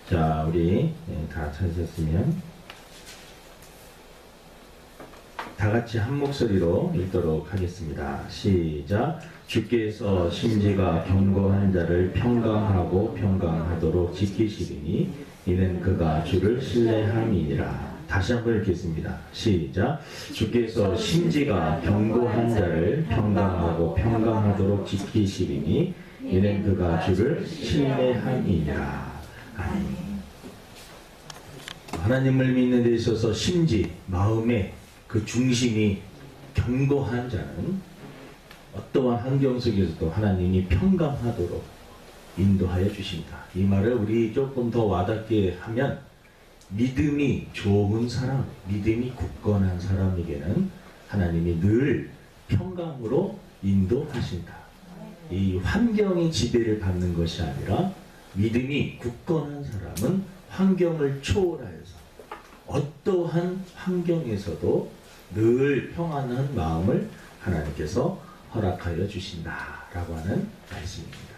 자, 우리 다 찾으셨으면 다 같이 한 목소리로 읽도록 하겠습니다. 시작. 주께서 심지가 견고한 자를 평강하고 평강하도록 지키시리니 이는 그가 주를 신뢰함이니라. 다시 한번 읽겠습니다. 시작. 주께서 심지가 견고한 자를 평강하고 평강하도록 지키시리니 이는 그가 주를 신뢰함이니라. 아멘. 하나님을 믿는 데 있어서 심지, 마음의 그 중심이 견고한 자는 어떠한 환경 속에서도 하나님이 평강하도록 인도하여 주신다. 이 말을 우리 조금 더 와닿게 하면 믿음이 좋은 사람, 믿음이 굳건한 사람에게는 하나님이 늘 평강으로 인도하신다. 이 환경이 지배를 받는 것이 아니라 믿음이 굳건한 사람은 환경을 초월하여서 어떠한 환경에서도 늘 평안한 마음을 하나님께서 허락하여 주신다라고 하는 말씀입니다.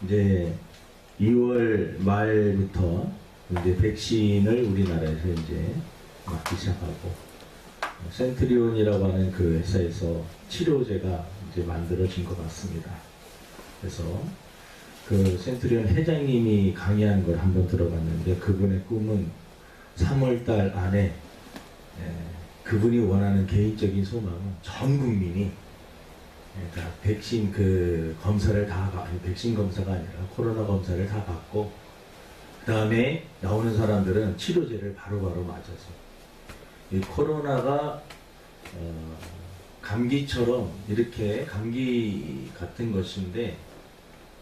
이제 2월 말부터 이제 백신을 우리나라에서 이제 맞기 시작하고 센트리온이라고 하는 그 회사에서 치료제가 이제 만들어진 것 같습니다. 그래서 그 센트리온 회장님이 강의한 걸 한번 들어봤는데 그분의 꿈은 3월달 안에 그분이 원하는 개인적인 소망은 전 국민이 그러니까 백신 그 검사를 백신 검사가 아니라 코로나 검사를 다 받고 그 다음에 나오는 사람들은 치료제를 바로바로 맞아서 이 코로나가 감기처럼 이렇게 감기 같은 것인데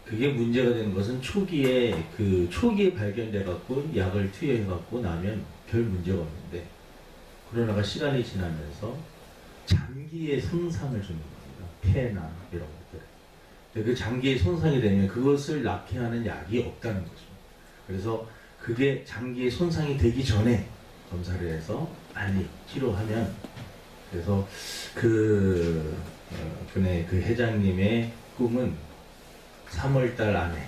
그게 문제가 되는 것은 초기에 발견돼 갖고 약을 투여해 갖고 나면 별 문제가 없는데 코로나가 시간이 지나면서 장기에 손상을 주는 겁니다. 폐나 이런 것들. 그 장기에 손상이 되면 그것을 낫게 하는 약이 없다는 거죠. 그래서 그게 장기에 손상이 되기 전에 검사를 해서 빨리 치료하면 그래서 그분의 그 회장님의 꿈은 3월달 안에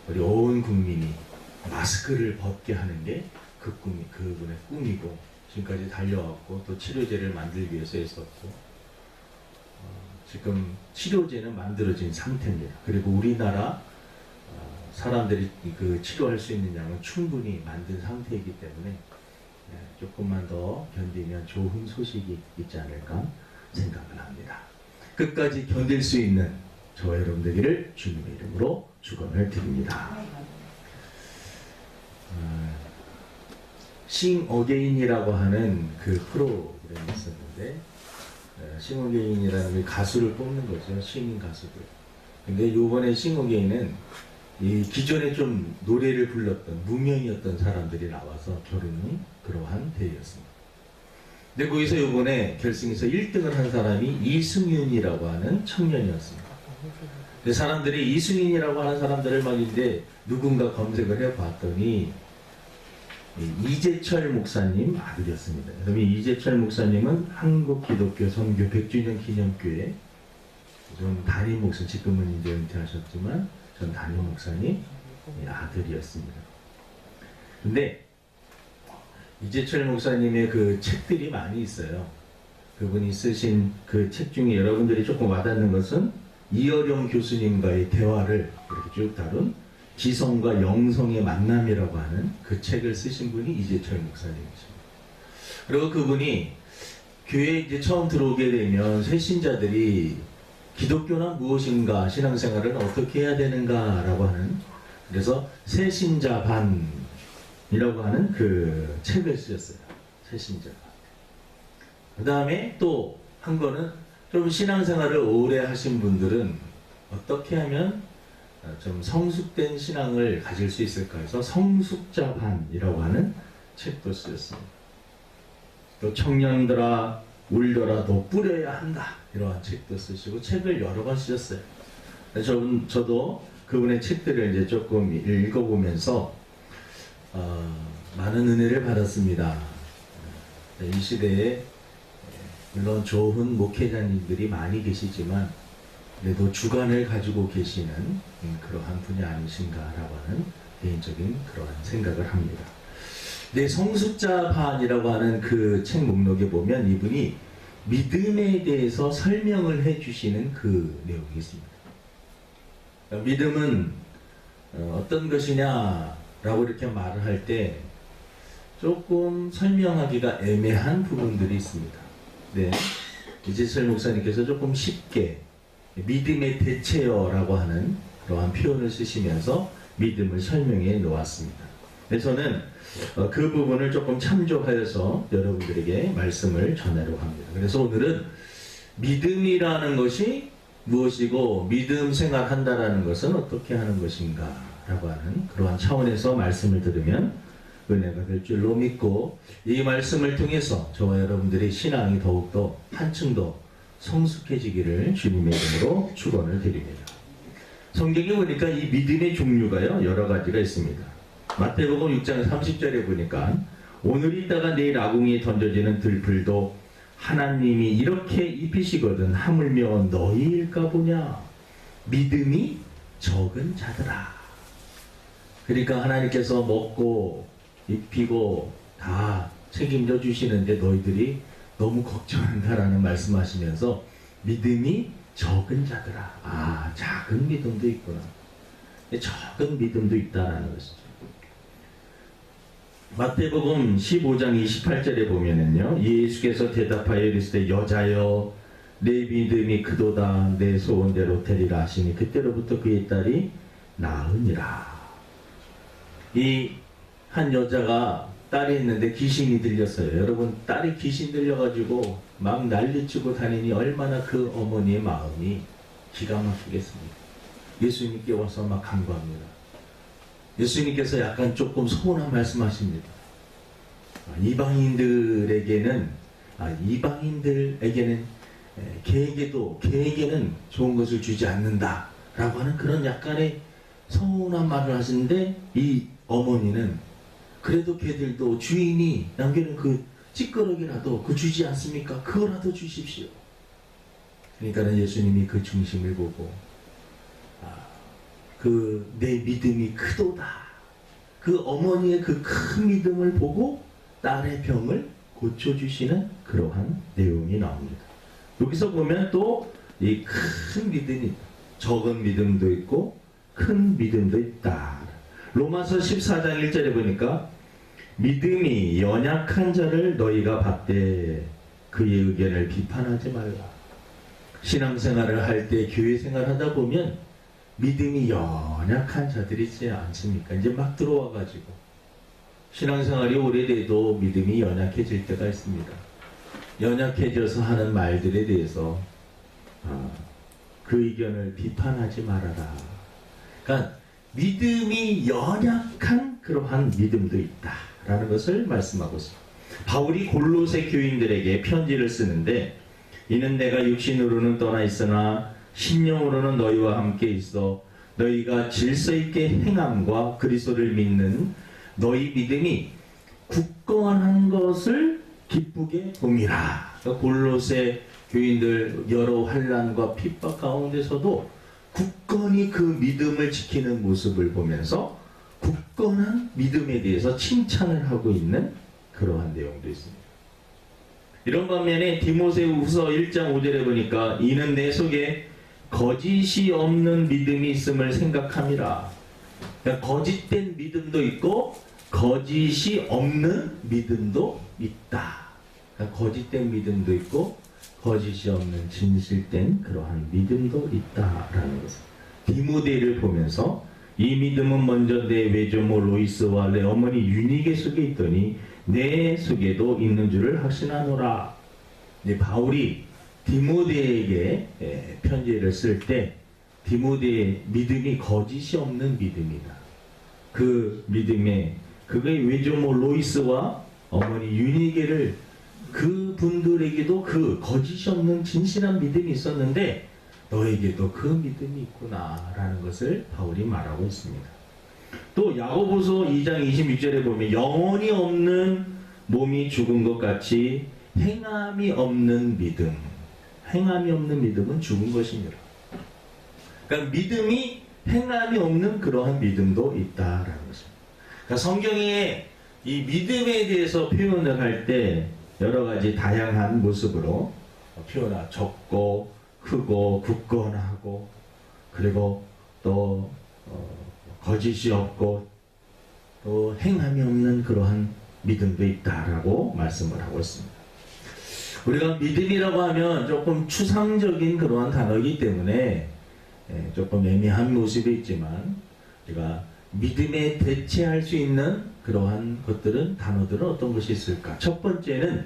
우리 온 국민이 마스크를 벗게 하는 게 그분의 꿈이고 지금까지 달려왔고 또 치료제를 만들기 위해서 했었고 지금 치료제는 만들어진 상태입니다. 그리고 우리나라 사람들이 그 치료할 수 있는 양은 충분히 만든 상태이기 때문에 조금만 더 견디면 좋은 소식이 있지 않을까 생각을 합니다. 끝까지 견딜 수 있는 저와 여러분 되기를 주님의 이름으로 축원을 드립니다. 싱 어게인이라고 하는 그 프로그램이 있었는데 싱 어게인이라는 가수를 뽑는 거죠. 신인 가수들. 근데 요번에 싱 어게인은 이 기존에 좀 노래를 불렀던 무명이었던 사람들이 나와서 겨루는 그러한 대회였습니다. 근데 거기서 요번에 결승에서 1등을 한 사람이 이승윤이라고 하는 청년이었습니다. 근데 사람들이 이승윤이라고 하는 사람들을 막 이제 누군가 검색을 해봤더니 이재철 목사님 아들이었습니다. 그다음에 이재철 목사님은 한국기독교 선교 100주년 기념교회 좀 담임 목사, 지금은 이제 은퇴하셨지만 전 담임 목사님 아들이었습니다. 근데 이재철 목사님의 그 책들이 많이 있어요. 그분이 쓰신 그 책 중에 여러분들이 조금 와닿는 것은 이어령 교수님과의 대화를 이렇게 쭉 다룬 지성과 영성의 만남이라고 하는 그 책을 쓰신 분이 이재철 목사님이십니다. 그리고 그분이 교회에 이제 처음 들어오게 되면 새신자들이 기독교란 무엇인가, 신앙생활을 어떻게 해야 되는가라고 하는 그래서 새신자 반이라고 하는 그 책을 쓰셨어요. 새신자 반. 그 다음에 또 한 거는 좀 신앙생활을 오래 하신 분들은 어떻게 하면 좀 성숙된 신앙을 가질 수 있을까 해서 성숙자 반이라고 하는 책도 쓰였습니다. 또 청년들아 울더라 도 뿌려야 한다 이러한 책도 쓰시고 책을 여러 번 쓰셨어요. 저도 그분의 책들을 이제 조금 읽어보면서 많은 은혜를 받았습니다. 이 시대에 물론 좋은 목회자님들이 많이 계시지만 그래도 주관을 가지고 계시는 그러한 분이 아니신가라고 하는 개인적인 그러한 생각을 합니다. 네, 성숙자반이라고 하는 그 책 목록에 보면 이분이 믿음에 대해서 설명을 해주시는 그 내용이 있습니다. 믿음은 어떤 것이냐라고 이렇게 말을 할 때 조금 설명하기가 애매한 부분들이 있습니다. 네, 이재철 목사님께서 조금 쉽게 믿음의 대체어라고 하는 그러한 표현을 쓰시면서 믿음을 설명해 놓았습니다. 그래서 저는 그 부분을 조금 참조하여서 여러분들에게 말씀을 전하려고 합니다. 그래서 오늘은 믿음이라는 것이 무엇이고 믿음 생활한다라는 것은 어떻게 하는 것인가 라고 하는 그러한 차원에서 말씀을 들으면 은혜가 될 줄로 믿고, 이 말씀을 통해서 저와 여러분들의 신앙이 더욱더 한층 더 성숙해지기를 주님의 이름으로 축원을 드립니다. 성경에 보니까 이 믿음의 종류가요 여러 가지가 있습니다. 마태복음 6장 30절에 보니까 오늘 있다가 내일 아궁이에 던져지는 들풀도 하나님이 이렇게 입히시거든 하물며 너희일까 보냐. 믿음이 적은 자들아. 그러니까 하나님께서 먹고 입히고 다 책임져 주시는데 너희들이 너무 걱정한다라는 말씀하시면서 믿음이 적은 자들아. 아, 작은 믿음도 있구나. 적은 믿음도 있다라는 것이죠. 마태복음 15장 28절에 보면은요, 예수께서 대답하여 이르시되 여자여 내 믿음이 크도다 내 소원대로 되리라 하시니 그때로부터 그의 딸이 나으니라. 이 한 여자가 딸이 있는데 귀신이 들렸어요. 여러분, 딸이 귀신 들려가지고 막 난리치고 다니니 얼마나 그 어머니의 마음이 기가 막히겠습니까? 예수님께 와서 막 간구합니다. 예수님께서 약간 조금 서운한 말씀하십니다. 이방인들에게는 개에게는 좋은 것을 주지 않는다 라고 하는 그런 약간의 서운한 말을 하시는데, 이 어머니는 그래도 걔들도 주인이 남기는 그 찌꺼러기라도 그 주지 않습니까? 그거라도 주십시오. 그러니까 예수님이 그 중심을 보고 그 내 믿음이 크도다, 그 어머니의 그 큰 믿음을 보고 딸의 병을 고쳐주시는 그러한 내용이 나옵니다. 여기서 보면 또 이 큰 믿음이, 적은 믿음도 있고 큰 믿음도 있다. 로마서 14장 1절에 보니까 믿음이 연약한 자를 너희가 받되 그의 의견을 비판하지 말라. 신앙생활을 할 때, 교회 생활하다 보면 믿음이 연약한 자들이 있지 않습니까? 이제 막 들어와가지고 신앙생활이 오래돼도 믿음이 연약해질 때가 있습니다. 연약해져서 하는 말들에 대해서 그 의견을 비판하지 말아라. 그러니까 믿음이 연약한 그러한 믿음도 있다라는 것을 말씀하고 있습니다. 바울이 골로새 교인들에게 편지를 쓰는데, 이는 내가 육신으로는 떠나 있으나 심령으로는 너희와 함께 있어 너희가 질서 있게 행함과 그리스도를 믿는 너희 믿음이 굳건한 것을 기쁘게 봄이라. 그러니까 골로새 교인들 여러 환난과 핍박 가운데서도 굳건히 그 믿음을 지키는 모습을 보면서 굳건한 믿음에 대해서 칭찬을 하고 있는 그러한 내용도 있습니다. 이런 반면에 디모데후서 1장 5절에 보니까 이는 내 속에 거짓이 없는 믿음이 있음을 생각함이라. 그러니까 거짓된 믿음도 있고 거짓이 없는 믿음도 있다. 그러니까 거짓된 믿음도 있고 거짓이 없는 진실된 그러한 믿음도 있다라는 것을 디모데를 보면서, 이 믿음은 먼저 내 외조모 로이스와 내 어머니 유니게 속에 있더니 내 속에도 있는 줄을 확신하노라. 바울이 디모데에게 편지를 쓸 때 디모데의 믿음이 거짓이 없는 믿음이다. 그 믿음에 그의 외조모 로이스와 어머니 유니게를, 그 분들에게도 그 거짓이 없는 진실한 믿음이 있었는데 너에게도 그 믿음이 있구나 라는 것을 바울이 말하고 있습니다. 또 야고보서 2장 26절에 보면 영혼이 없는 몸이 죽은 것 같이 행함이 없는 믿음은 죽은 것이니라. 그러니까 믿음이 행함이 없는 그러한 믿음도 있다라는 것입니다. 그러니까 성경에 이 믿음에 대해서 표현을 할 때 여러 가지 다양한 모습으로 표현하 적고 크고 굳건하고 그리고 또 거짓이 없고 또 행함이 없는 그러한 믿음도 있다라고 말씀을 하고 있습니다. 우리가 믿음이라고 하면 조금 추상적인 그러한 단어이기 때문에 조금 애매한 모습이 있지만 우리가 믿음에 대체할 수 있는 그러한 것들은 단어들은 어떤 것이 있을까? 첫 번째는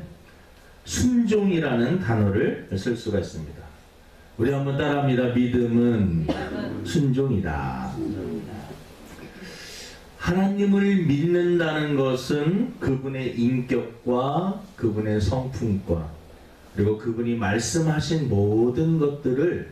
순종이라는 단어를 쓸 수가 있습니다. 우리 한번 따라합니다. 믿음은 순종이다. 하나님을 믿는다는 것은 그분의 인격과 그분의 성품과 그리고 그분이 말씀하신 모든 것들을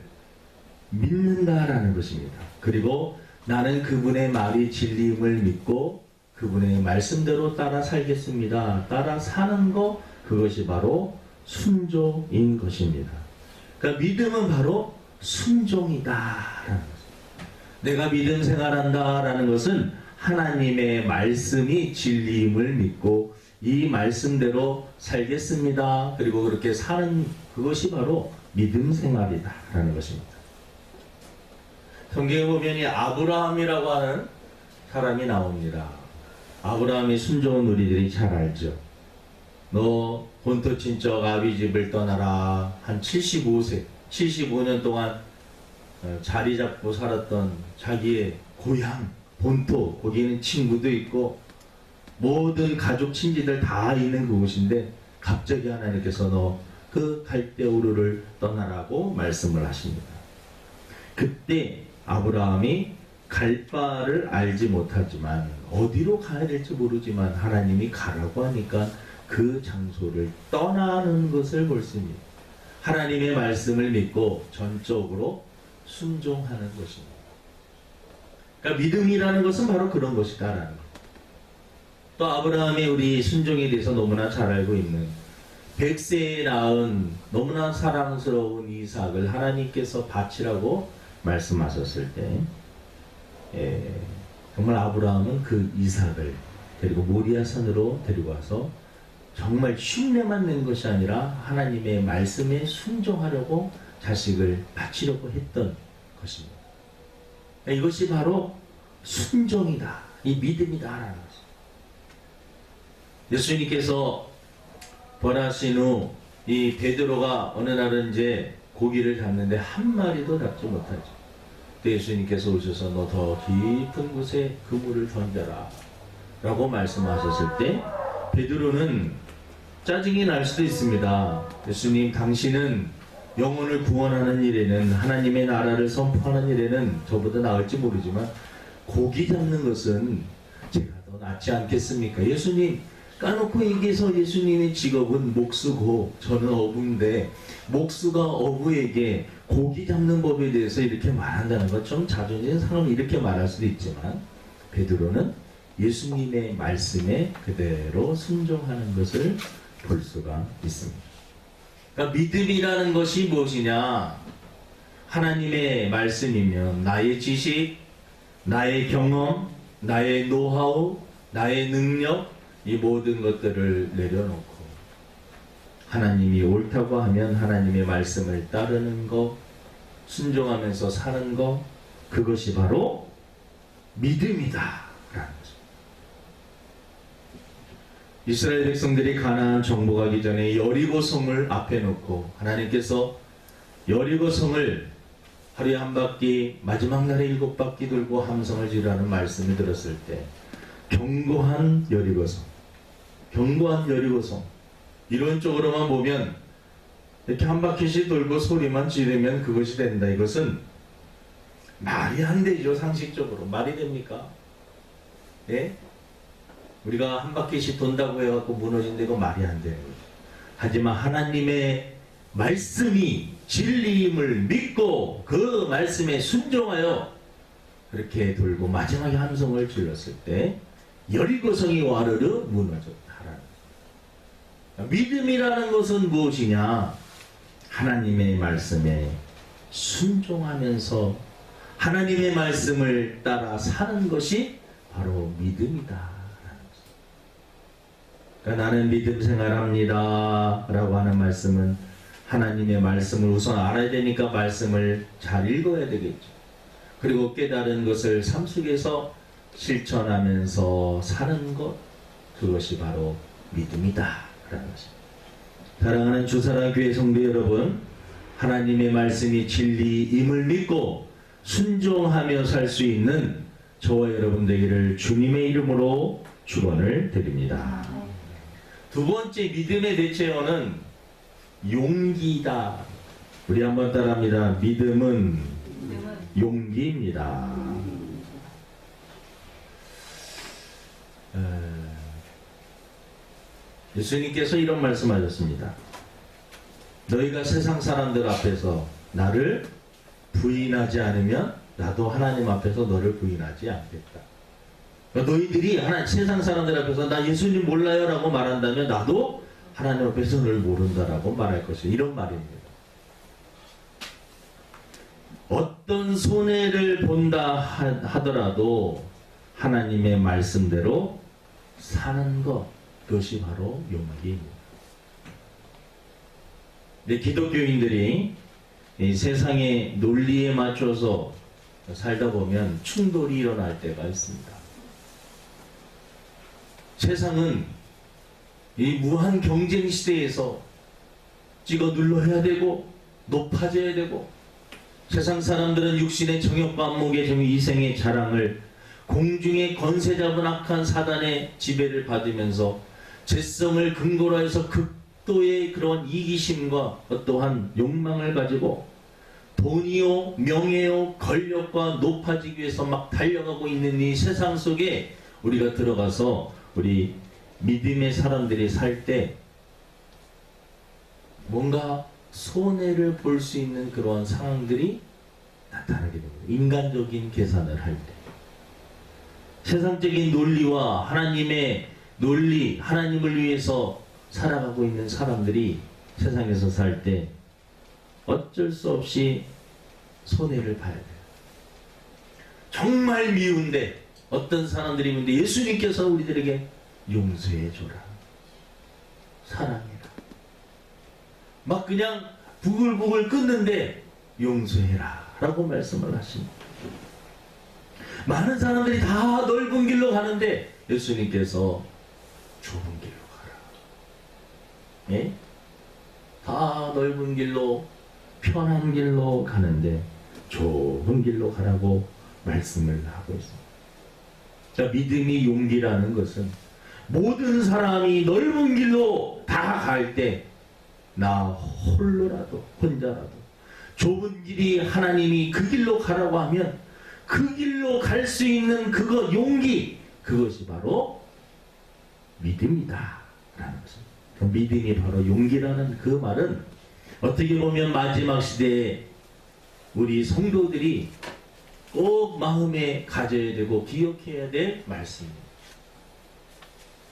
믿는다라는 것입니다. 그리고 나는 그분의 말이 진리임을 믿고 그분의 말씀대로 따라 살겠습니다. 따라 사는 것, 그것이 바로 순종인 것입니다. 그러니까 믿음은 바로 순종이다라는 것입니다. 내가 믿음 생활한다라는 것은 하나님의 말씀이 진리임을 믿고 이 말씀대로 살겠습니다. 그리고 그렇게 사는 그것이 바로 믿음 생활이다라는 것입니다. 성경에 보면 이 아브라함이라고 하는 사람이 나옵니다. 아브라함이 순종은 우리들이 잘 알죠. 너 본토 친척 아비 집을 떠나라. 한 75세, 75년 동안 자리 잡고 살았던 자기의 고향, 본토, 거기는 친구도 있고 모든 가족 친지들 다 있는 그곳인데 갑자기 하나님께서 너 그 갈대우르를 떠나라고 말씀을 하십니다. 그때 아브라함이 갈 바를 알지 못하지만 어디로 가야 될지 모르지만 하나님이 가라고 하니까 그 장소를 떠나는 것을 볼 수 있습니다. 하나님의 말씀을 믿고 전적으로 순종하는 것입니다. 그러니까 믿음이라는 것은 바로 그런 것이다라는 것. 또 아브라함이 우리 순종에 대해서 너무나 잘 알고 있는 100세에 낳은 너무나 사랑스러운 이삭을 하나님께서 바치라고 말씀하셨을 때 정말 아브라함은 그 이삭을 데리고 모리아산으로 데리고 와서 정말 흉내만 낸 것이 아니라 하나님의 말씀에 순종하려고 자식을 바치려고 했던 것입니다. 이것이 바로 순종이다. 이 믿음이다라는 것입니다. 예수님께서 벌하신 후 이 베드로가 어느 날은 이제 고기를 잡는데 한 마리도 잡지 못하죠. 그때 예수님께서 오셔서 너 더 깊은 곳에 그물을 던져라 라고 말씀하셨을 때 베드로는 짜증이 날 수도 있습니다. 예수님, 당신은 영혼을 구원하는 일에는, 하나님의 나라를 선포하는 일에는 저보다 나을지 모르지만 고기 잡는 것은 제가 더 낫지 않겠습니까? 예수님, 까놓고 얘기해서 예수님의 직업은 목수고 저는 어부인데 목수가 어부에게 고기 잡는 법에 대해서 이렇게 말한다는 것 좀 자존심 상하면 이렇게 말할 수도 있지만 베드로는 예수님의 말씀에 그대로 순종하는 것을 볼 수가 있습니다. 그러니까 믿음이라는 것이 무엇이냐? 하나님의 말씀이면 나의 지식, 나의 경험, 나의 노하우, 나의 능력, 이 모든 것들을 내려놓고 하나님이 옳다고 하면 하나님의 말씀을 따르는 것, 순종하면서 사는 것, 그것이 바로 믿음이다 라는 것입니다. 이스라엘 백성들이 가나안 정복하기 전에 여리고성을 앞에 놓고 하나님께서 여리고성을 하루에 한 바퀴, 마지막 날에 7바퀴 돌고 함성을 지르라는 말씀을 들었을 때 견고한 여리고성, 견고한 여리고성, 이론적으로만 보면 이렇게 한 바퀴씩 돌고 소리만 지르면 그것이 된다. 이것은 말이 안 되죠. 상식적으로 말이 됩니까? 예? 우리가 한 바퀴씩 돈다고 해갖고 무너진다, 이거 말이 안 되는 거죠. 하지만 하나님의 말씀이 진리임을 믿고 그 말씀에 순종하여 그렇게 돌고 마지막에 함성을 질렀을 때 여리고성이 와르르 무너졌다라는 거예요. 믿음이라는 것은 무엇이냐? 하나님의 말씀에 순종하면서 하나님의 말씀을 따라 사는 것이 바로 믿음이다. 그러니까 나는 믿음 생활합니다 라고 하는 말씀은 하나님의 말씀을 우선 알아야 되니까 말씀을 잘 읽어야 되겠죠. 그리고 깨달은 것을 삶 속에서 실천하면서 사는 것, 그것이 바로 믿음이다 라는 것입니다. 사랑하는 주사랑교회 성도 여러분, 하나님의 말씀이 진리임을 믿고 순종하며 살 수 있는 저와 여러분 되기를 주님의 이름으로 축원을 드립니다. 두 번째 믿음의 대체어는 용기다. 우리 한번 따라합니다. 믿음은 용기입니다. 예수님께서 이런 말씀하셨습니다. 너희가 세상 사람들 앞에서 나를 부인하지 않으면 나도 하나님 앞에서 너를 부인하지 않겠다. 너희들이 세상 사람들 앞에서 나 예수님 몰라요 라고 말한다면 나도 하나님 앞에서 너를 모른다라고 말할 것이다. 이런 말입니다. 어떤 손해를 본다 하더라도 하나님의 말씀대로 사는 것, 그것이 바로 용기입니다. 근데 기독교인들이 이 세상의 논리에 맞춰서 살다 보면 충돌이 일어날 때가 있습니다. 세상은 이 무한 경쟁 시대에서 찍어 눌러야 되고 높아져야 되고, 세상 사람들은 육신의 정욕과 안목의 이생의 자랑을 공중의 권세 잡은 악한 사단의 지배를 받으면서 죄성을 근거로 해서 극도의 그런 이기심과 어떠한 욕망을 가지고 돈이요, 명예요, 권력과 높아지기 위해서 막 달려가고 있는 이 세상 속에 우리가 들어가서 우리 믿음의 사람들이 살 때 뭔가 손해를 볼 수 있는 그러한 상황들이 나타나게 됩니다. 인간적인 계산을 할 때. 세상적인 논리와 하나님의 논리, 하나님을 위해서 살아가고 있는 사람들이 세상에서 살 때 어쩔 수 없이 손해를 봐야 돼요. 정말 미운데 어떤 사람들이 있는데 예수님께서 우리들에게 용서해줘라, 사랑해라, 막 그냥 부글부글 끓는데 용서해라 라고 말씀을 하십니다. 많은 사람들이 다 넓은 길로 가는데 예수님께서 좁은 길로 가라. 예? 다 넓은 길로, 편한 길로 가는데 좁은 길로 가라고 말씀을 하고 있습니다. 자, 믿음이 용기라는 것은 모든 사람이 넓은 길로 다 갈 때 나 홀로라도, 혼자라도 좁은 길이 하나님이 그 길로 가라고 하면 그 길로 갈 수 있는 그거 용기, 그것이 바로 믿음이다 라는 것입니다. 그 믿음이 바로 용기라는 그 말은 어떻게 보면 마지막 시대에 우리 성도들이 꼭 마음에 가져야 되고 기억해야 될 말씀입니다.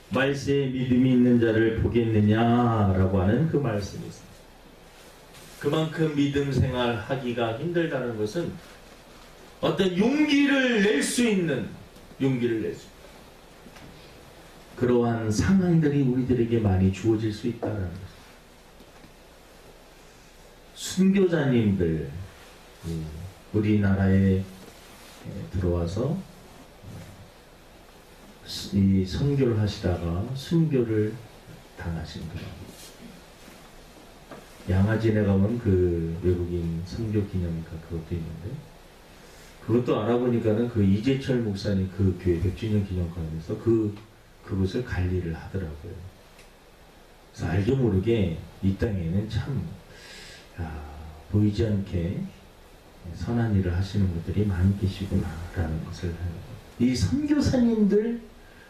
말세에 믿음이 있는 자를 보겠느냐라고 하는 그 말씀이 있습니다. 그만큼 믿음 생활하기가 힘들다는 것은 어떤 용기를 낼 수 있는, 그러한 상황들이 우리들에게 많이 주어질 수 있다는 것입니다. 순교자님들, 우리나라에 들어와서 이 선교를 하시다가 순교를 당하신 분, 양아진에 가면 그 외국인 선교 기념가 그것도 있는데, 그것도 알아보니까는 그 이재철 목사님 그 교회 100주년 기념관에서 그것을 관리를 하더라고요. 그래서 알게 모르게 이 땅에는 참 보이지 않게 선한 일을 하시는 분들이 많이 계시구나라는 것을 이 선교사님들,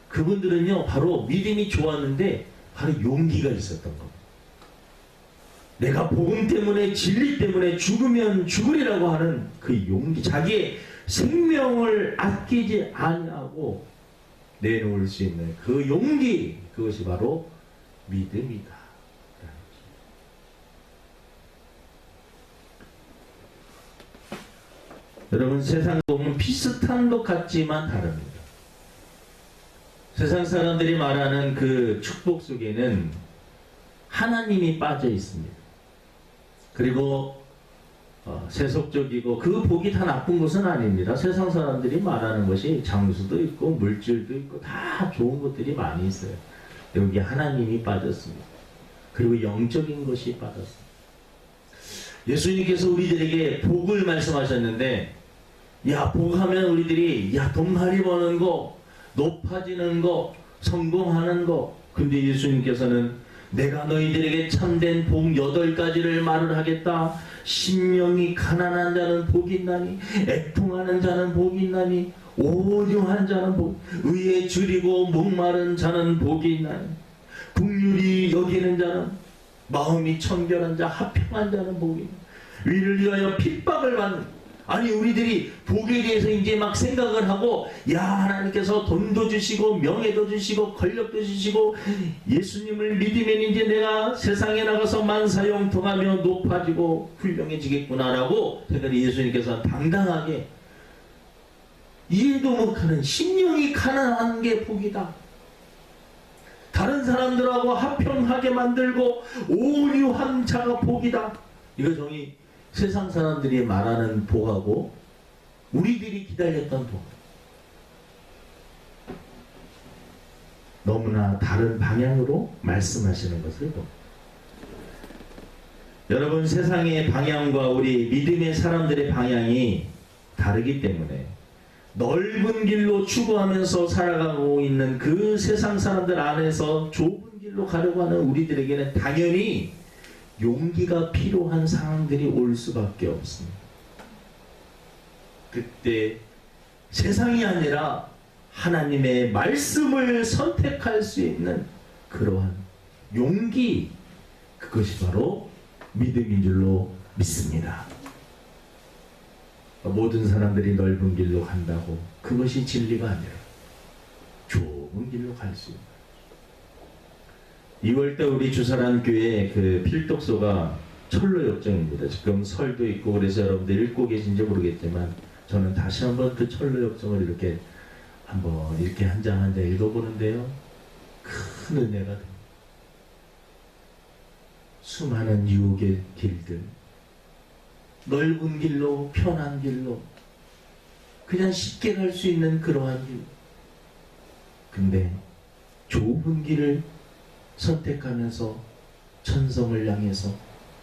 그분들은요 바로 믿음이 좋았는데 바로 용기가 있었던 겁니다. 내가 복음 때문에, 진리 때문에 죽으면 죽으리라고 하는 그 용기, 자기의 생명을 아끼지 아니하고 내놓을 수 있는 그 용기, 그것이 바로 믿음이다. 여러분, 세상 보면 비슷한 것 같지만 다릅니다. 세상 사람들이 말하는 그 축복 속에는 하나님이 빠져 있습니다. 그리고 세속적이고 그 복이 다 나쁜 것은 아닙니다. 세상 사람들이 말하는 것이 장수도 있고 물질도 있고 다 좋은 것들이 많이 있어요. 여기 하나님이 빠졌습니다. 그리고 영적인 것이 빠졌습니다. 예수님께서 우리들에게 복을 말씀하셨는데, 야, 복하면 우리들이 돈 많이 버는 거, 높아지는 거, 성공하는 거. 근데 예수님께서는 내가 너희들에게 참된 복 8가지를 말을 하겠다. 심령이 가난한 자는 복이 있나니, 애통하는 자는 복이 있나니, 오류한 자는 복, 의에 줄이고 목마른 자는 복이 있나니, 긍휼히 여기는 자는, 마음이 청결한 자, 화평한 자는 복이 있나니, 위를 위하여 핍박을 받는. 아니, 우리들이 복에 대해서 이제 막 생각을 하고, 야, 하나님께서 돈도 주시고 명예도 주시고 권력도 주시고 예수님을 믿으면 이제 내가 세상에 나가서 만사형통하며 높아지고 훌륭해지겠구나라고 생각이, 예수님께서 당당하게 이해도 못하는 심령이 가난한 게 복이다. 다른 사람들하고 화평하게 만들고 오류한 자가 복이다. 이거 정이 세상 사람들이 말하는 복하고 우리들이 기다렸던 복, 너무나 다른 방향으로 말씀하시는 것을 봅니다. 여러분, 세상의 방향과 우리 믿음의 사람들의 방향이 다르기 때문에 넓은 길로 추구하면서 살아가고 있는 그 세상 사람들 안에서 좁은 길로 가려고 하는 우리들에게는 당연히 용기가 필요한 상황들이 올 수밖에 없습니다. 그때 세상이 아니라 하나님의 말씀을 선택할 수 있는 그러한 용기, 그것이 바로 믿음인 줄로 믿습니다. 모든 사람들이 넓은 길로 간다고 그것이 진리가 아니라 좁은 길로 갈 수 있는, 2월달 우리 주사랑교회 그 필독소가 철로역정입니다. 지금 설도 있고 그래서 여러분들 읽고 계신지 모르겠지만 저는 다시 한번 그 철로역정을 이렇게 한번 이렇게 한 장 한 장 읽어보는데요, 큰 은혜가 됩니다. 수많은 유혹의 길들, 넓은 길로, 편한 길로, 그냥 쉽게 갈 수 있는 그러한 길. 근데 좁은 길을 선택하면서 천성을 향해서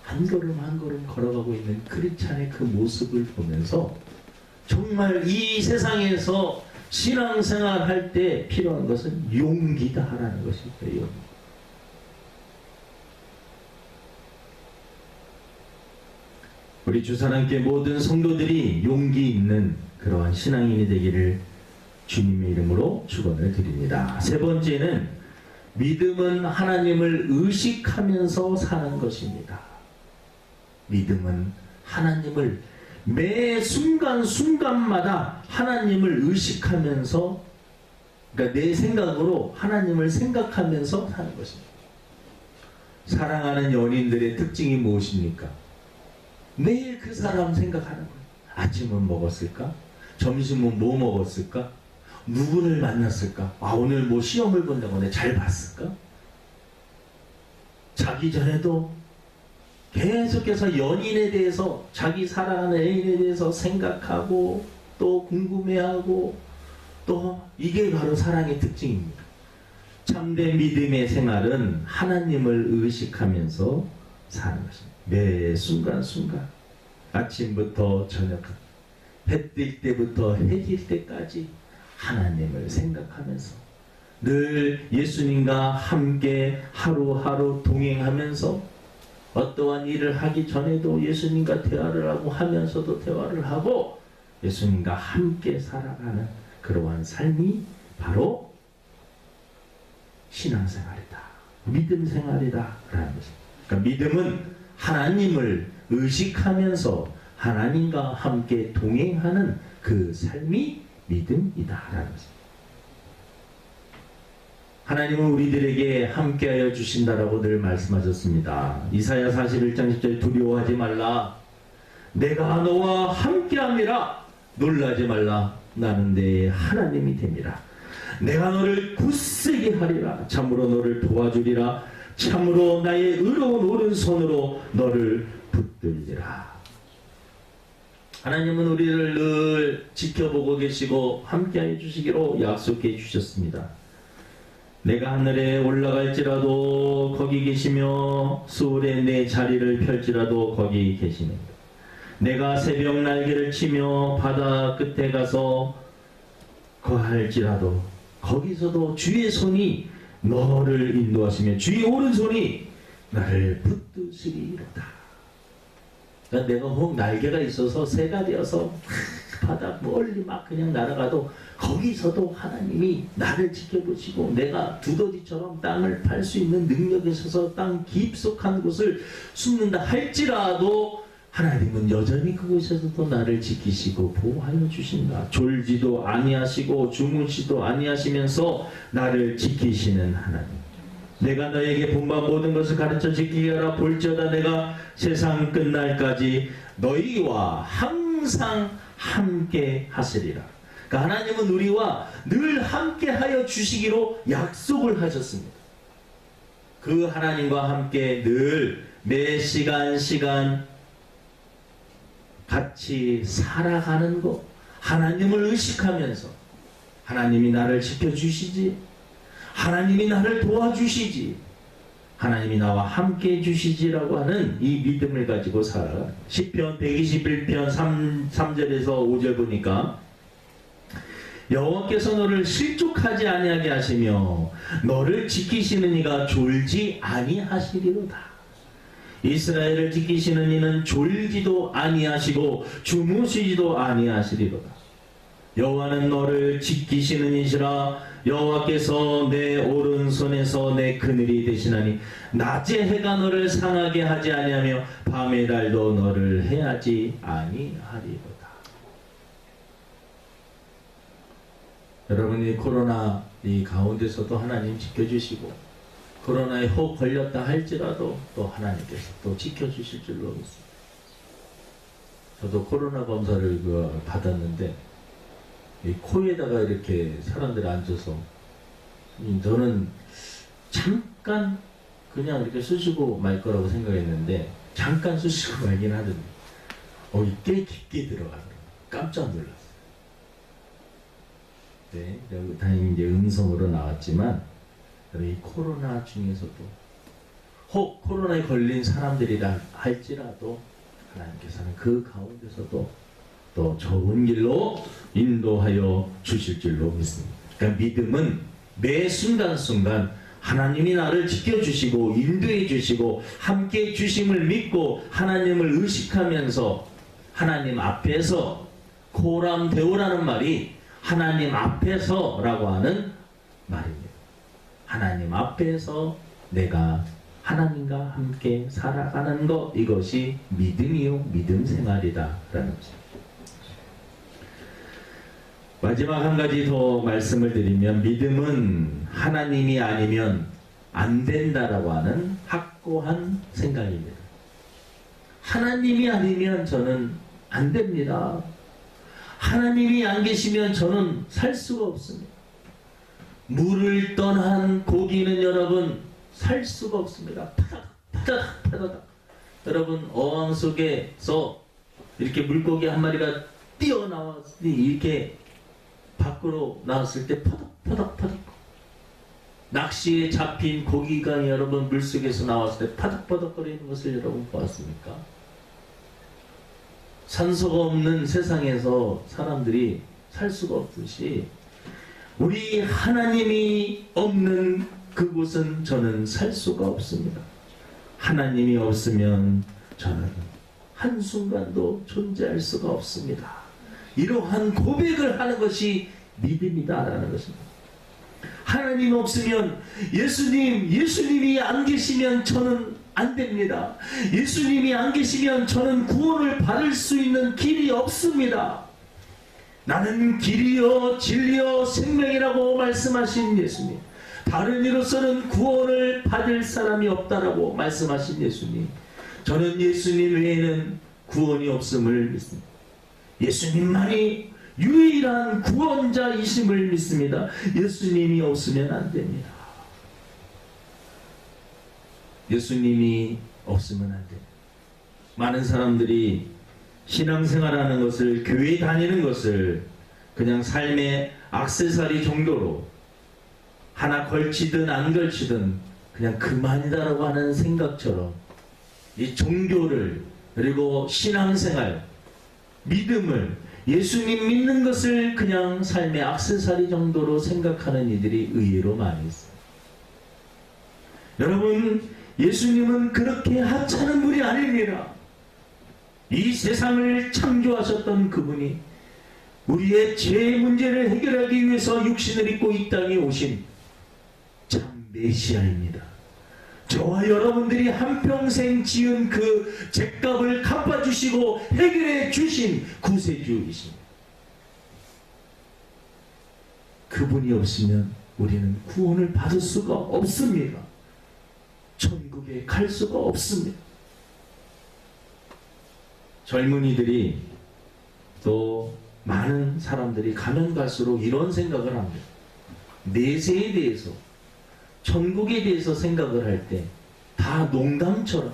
한 걸음 한 걸음 걸어가고 있는 크리스찬의 그 모습을 보면서 정말 이 세상에서 신앙생활 할 때 필요한 것은 용기다라는 것입니다. 우리 주사랑교회 모든 성도들이 용기 있는 그러한 신앙인이 되기를 주님의 이름으로 축원을 드립니다. 세 번째는 믿음은 하나님을 의식하면서 사는 것입니다. 믿음은 하나님을 매 순간순간마다 하나님을 의식하면서, 그러니까 내 생각으로 하나님을 생각하면서 사는 것입니다. 사랑하는 연인들의 특징이 무엇입니까? 매일 그 사람 생각하는 거예요. 아침은 먹었을까? 점심은 뭐 먹었을까? 누구를 만났을까? 아, 오늘 뭐 시험을 본다고 내가 잘 봤을까? 자기 전에도 계속해서 연인에 대해서, 자기 사랑하는 애인에 대해서 생각하고 또 궁금해하고, 또 이게 바로 사랑의 특징입니다. 참된 믿음의 생활은 하나님을 의식하면서 사는 것입니다. 매 순간순간, 아침부터 저녁, 해 뜰 때부터 해질 때까지 하나님을 생각하면서 늘 예수님과 함께 하루하루 동행하면서, 어떠한 일을 하기 전에도 예수님과 대화를 하고 하면서도 대화를 하고 예수님과 함께 살아가는 그러한 삶이 바로 신앙생활이다, 믿음생활이다 라는 것입니다. 그러니까 믿음은 하나님을 의식하면서 하나님과 함께 동행하는 그 삶이 믿음이다 라는 것입니다. 하나님은 우리들에게 함께하여 주신다라고 늘 말씀하셨습니다. 이사야 41장 10절, 두려워하지 말라, 내가 너와 함께함이라, 놀라지 말라. 나는 내 하나님이 됨이라. 내가 너를 굳세게 하리라. 참으로 너를 도와주리라. 참으로 나의 의로운 오른손으로 너를 붙들리라. 하나님은 우리를 늘 지켜보고 계시고 함께해 주시기로 약속해 주셨습니다. 내가 하늘에 올라갈지라도 거기 계시며 수월에 내 자리를 펼지라도 거기 계시는 것. 내가 새벽 날개를 치며 바다 끝에 가서 거할지라도 거기서도 주의 손이 너를 인도하시며 주의 오른손이 나를 붙드시리로다. 그러니까 내가 혹 날개가 있어서 새가 되어서 바다 멀리 막 그냥 날아가도 거기서도 하나님이 나를 지켜보시고 내가 두더지처럼 땅을 팔 수 있는 능력이 있어서 땅 깊숙한 곳을 숨는다 할지라도 하나님은 여전히 그곳에서도 나를 지키시고 보호하여 주신다. 졸지도 아니하시고 주무시도 아니하시면서 나를 지키시는 하나님. 내가 너에게 분반 모든 것을 가르쳐 지키게 하라. 볼지어다 내가 세상 끝날까지 너희와 항상 함께 하시리라. 그러니까 하나님은 우리와 늘 함께 하여 주시기로 약속을 하셨습니다. 그 하나님과 함께 늘 매 시간 같이 살아가는 것, 하나님을 의식하면서 하나님이 나를 지켜주시지, 하나님이 나를 도와주시지, 하나님이 나와 함께 해주시지라고 하는 이 믿음을 가지고 살아가는 것. 시편 121편 3절에서 5절 보니까 여호와께서 너를 실족하지 아니하게 하시며 너를 지키시는 이가 졸지 아니하시리로다. 이스라엘을 지키시는 이는 졸지도 아니하시고 주무시지도 아니하시리로다. 여호와는 너를 지키시는 이시라. 여호와께서 내 오른손에서 내 그늘이 되시나니 낮에 해가 너를 상하게 하지 아니하며 밤의 달도 너를 해하지 아니하리로다. 여러분이 코로나 이 가운데서도 하나님 지켜주시고 코로나에 혹 걸렸다 할지라도 또 하나님께서 또 지켜주실 줄로 믿습니다. 저도 코로나 검사를 받았는데 이 코에다가 이렇게 사람들이 앉아서 저는 잠깐 그냥 이렇게 쑤시고 말 거라고 생각했는데 잠깐 쑤시고 말긴 하던데 꽤 깊게 들어가더라고요. 깜짝 놀랐어요. 네, 다행히 이제 음성으로 나왔지만 이 코로나 중에서도 혹 코로나에 걸린 사람들이라 할지라도 하나님께서는 그 가운데서도 또 좋은 길로 인도하여 주실 줄로 믿습니다. 그러니까 믿음은 매 순간순간 하나님이 나를 지켜주시고 인도해 주시고 함께 주심을 믿고 하나님을 의식하면서 하나님 앞에서 코람데오라는 말이 하나님 앞에서라고 하는 말입니다. 하나님 앞에서 내가 하나님과 함께 살아가는 것, 이것이 믿음이요 믿음 생활이다 라는 것입니다. 마지막 한 가지 더 말씀을 드리면 믿음은 하나님이 아니면 안 된다라고 하는 확고한 생각입니다. 하나님이 아니면 저는 안 됩니다. 하나님이 안 계시면 저는 살 수가 없습니다. 물을 떠난 고기는 여러분 살 수가 없습니다. 파다닥. 여러분 어항 속에서 이렇게 물고기 한 마리가 뛰어나왔으니 이렇게 밖으로 나왔을 때 파닥파닥 낚시에 잡힌 고기가 여러분 물속에서 나왔을 때 파닥파닥거리는 것을 여러분 보았습니까? 산소가 없는 세상에서 사람들이 살 수가 없듯이 우리 하나님이 없는 그곳은 저는 살 수가 없습니다. 하나님이 없으면 저는 한순간도 존재할 수가 없습니다. 이러한 고백을 하는 것이 믿음이다라는 것입니다. 하나님 없으면 예수님이 안 계시면 저는 안 됩니다. 예수님이 안 계시면 저는 구원을 받을 수 있는 길이 없습니다. 나는 길이요 진리요 생명이라고 말씀하신 예수님, 다른 이로서는 구원을 받을 사람이 없다라고 말씀하신 예수님, 저는 예수님 외에는 구원이 없음을 믿습니다. 예수님만이 유일한 구원자이심을 믿습니다. 예수님이 없으면 안 됩니다. 예수님이 없으면 안 됩니다. 많은 사람들이 신앙생활하는 것을, 교회 다니는 것을 그냥 삶의 액세서리 정도로 하나 걸치든 안 걸치든 그냥 그만이다라고 하는 생각처럼 이 종교를, 그리고 신앙생활, 믿음을, 예수님 믿는 것을 그냥 삶의 액세서리 정도로 생각하는 이들이 의외로 많이 있어요. 여러분, 예수님은 그렇게 하찮은 분이 아닙니다. 이 세상을 창조하셨던 그분이 우리의 죄 문제를 해결하기 위해서 육신을 입고 이 땅에 오신 참 메시아입니다. 저와 여러분들이 한평생 지은 그 죄값을 갚아주시고 해결해 주신 구세주이십니다. 그분이 없으면 우리는 구원을 받을 수가 없습니다. 천국에 갈 수가 없습니다. 젊은이들이, 또 많은 사람들이 가면 갈수록 이런 생각을 합니다. 내세에 대해서, 천국에 대해서 생각을 할 때 다 농담처럼,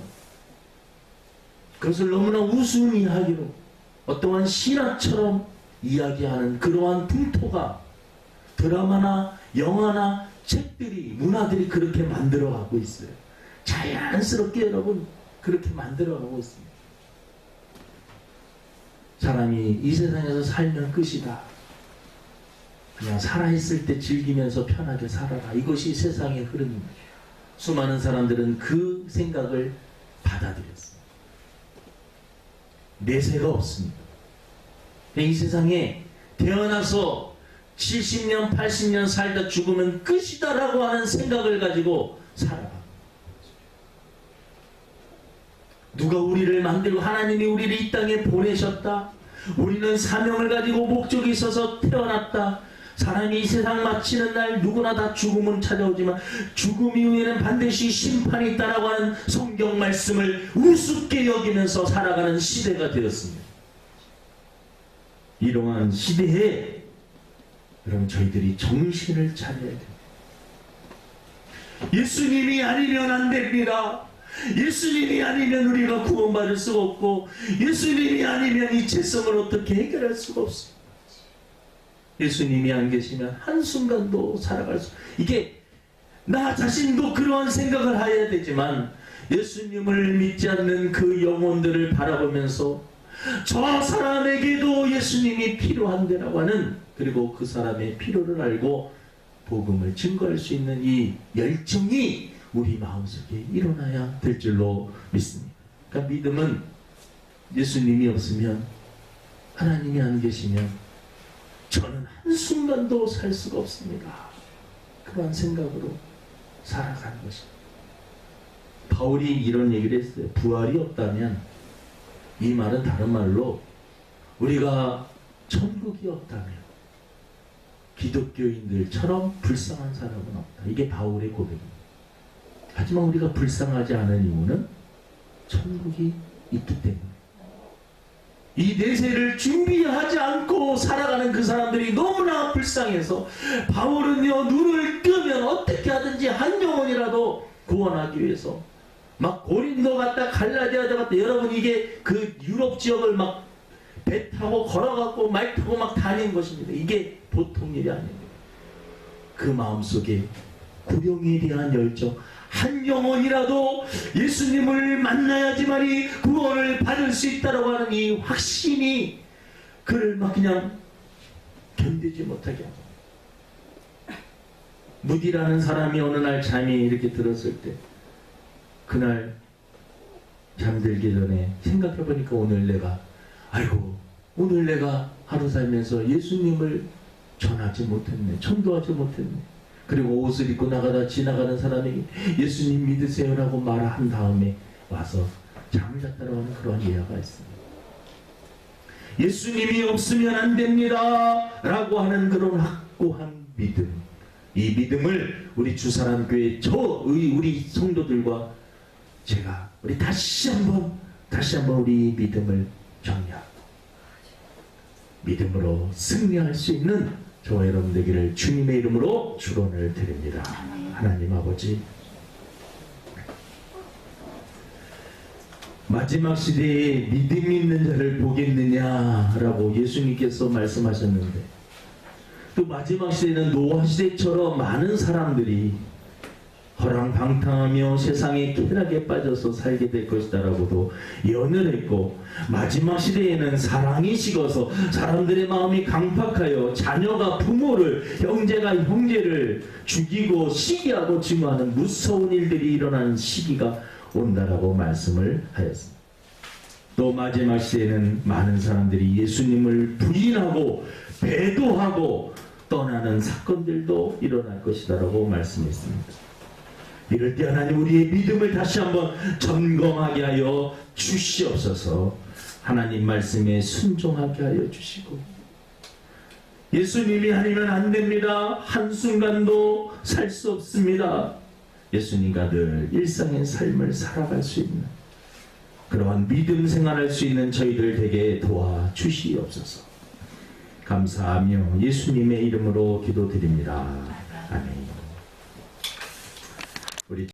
그것을 너무나 우스운 이야기로, 어떠한 신화처럼 이야기하는 그러한 풍토가 드라마나 영화나 책들이, 문화들이 그렇게 만들어가고 있어요. 자연스럽게 여러분 그렇게 만들어가고 있습니다. 사람이 이 세상에서 살면 끝이다. 그냥 살아있을 때 즐기면서 편하게 살아라. 이것이 세상의 흐름입니다. 수많은 사람들은 그 생각을 받아들였습니다. 내세가 없습니다. 이 세상에 태어나서 70년, 80년 살다 죽으면 끝이다라고 하는 생각을 가지고 살아갑니다. 누가 우리를 만들고 하나님이 우리를 이 땅에 보내셨다. 우리는 사명을 가지고 목적이 있어서 태어났다. 사람이 이 세상 마치는 날 누구나 다 죽음은 찾아오지만 죽음 이후에는 반드시 심판이 있다라고 하는 성경 말씀을 우습게 여기면서 살아가는 시대가 되었습니다. 이러한 시대에 여러분 저희들이 정신을 차려야 됩니다. 예수님이 아니면 안 됩니다. 예수님이 아니면 우리가 구원받을 수가 없고, 예수님이 아니면 이 죄성을 어떻게 해결할 수가 없습니다. 예수님이 안 계시면 한순간도 살아갈 수, 이게 나 자신도 그러한 생각을 해야 되지만, 예수님을 믿지 않는 그 영혼들을 바라보면서 저 사람에게도 예수님이 필요한데라고 하는, 그리고 그 사람의 필요를 알고 복음을 증거할 수 있는 이 열정이 우리 마음속에 일어나야 될 줄로 믿습니다. 그러니까 믿음은 예수님이 없으면, 하나님이 안 계시면 저는 한순간도 살 수가 없습니다. 그런 생각으로 살아가는 것입니다. 바울이 이런 얘기를 했어요. 부활이 없다면, 이 말은 다른 말로 우리가 천국이 없다면 기독교인들처럼 불쌍한 사람은 없다. 이게 바울의 고백입니다. 하지만 우리가 불쌍하지 않은 이유는 천국이 있기 때문에, 이 내세를 준비하지 않고 살아가는 그 사람들이 너무나 불쌍해서 바울은요, 눈을 뜨면 어떻게 하든지 한 영혼이라도 구원하기 위해서 막 고린도 갔다 갈라디아 갔다, 여러분 이게 그 유럽 지역을 막 배 타고 걸어갖고 말 타고 막 다닌 것입니다. 이게 보통 일이 아닙니다. 그 마음속에 구령에 대한 열정, 한 영혼이라도 예수님을 만나야지만이 구원을 받을 수 있다고 하는 이 확신이 그를 막 그냥 견디지 못하게 하고, 무디라는 사람이 어느 날 잠이 이렇게 들었을 때, 그날 잠들기 전에 생각해보니까 오늘 내가 하루 살면서 예수님을 전하지 못했네, 전도하지 못했네. 그리고 옷을 입고 지나가는 사람에게 예수님 믿으세요라고 말한 다음에 와서 잠을 잤다고 하는 그런 예화가 있습니다. 예수님이 없으면 안 됩니다 라고 하는 그런 확고한 믿음, 이 믿음을 우리 주사랑교회 우리 성도들과 우리 다시 한번 우리 믿음을 정리하고, 믿음으로 승리할 수 있는 저와 여러분 되기를 주님의 이름으로 축원을 드립니다. 하나님 아버지, 마지막 시대에 믿음이 있는 자를 보겠느냐라고 예수님께서 말씀하셨는데, 또 마지막 시대는 노아 시대처럼 많은 사람들이 허랑방탕하며 세상의 쾌락에 빠져서 살게 될 것이다라고도 예언을 했고, 마지막 시대에는 사랑이 식어서 사람들의 마음이 강팍하여 자녀가 부모를, 형제가 형제를 죽이고 시기하고 증오하는 무서운 일들이 일어나는 시기가 온다라고 말씀을 하였습니다. 또 마지막 시대에는 많은 사람들이 예수님을 부인하고 배도하고 떠나는 사건들도 일어날 것이다라고 말씀했습니다. 이럴 때 하나님, 우리의 믿음을 다시 한번 점검하게 하여 주시옵소서. 하나님 말씀에 순종하게 하여 주시고, 예수님이 아니면 안 됩니다, 한순간도 살 수 없습니다, 예수님과 늘 일상의 삶을 살아갈 수 있는 그러한 믿음 생활할 수 있는 저희들 되게 도와주시옵소서. 감사하며 예수님의 이름으로 기도드립니다. 아멘. 우리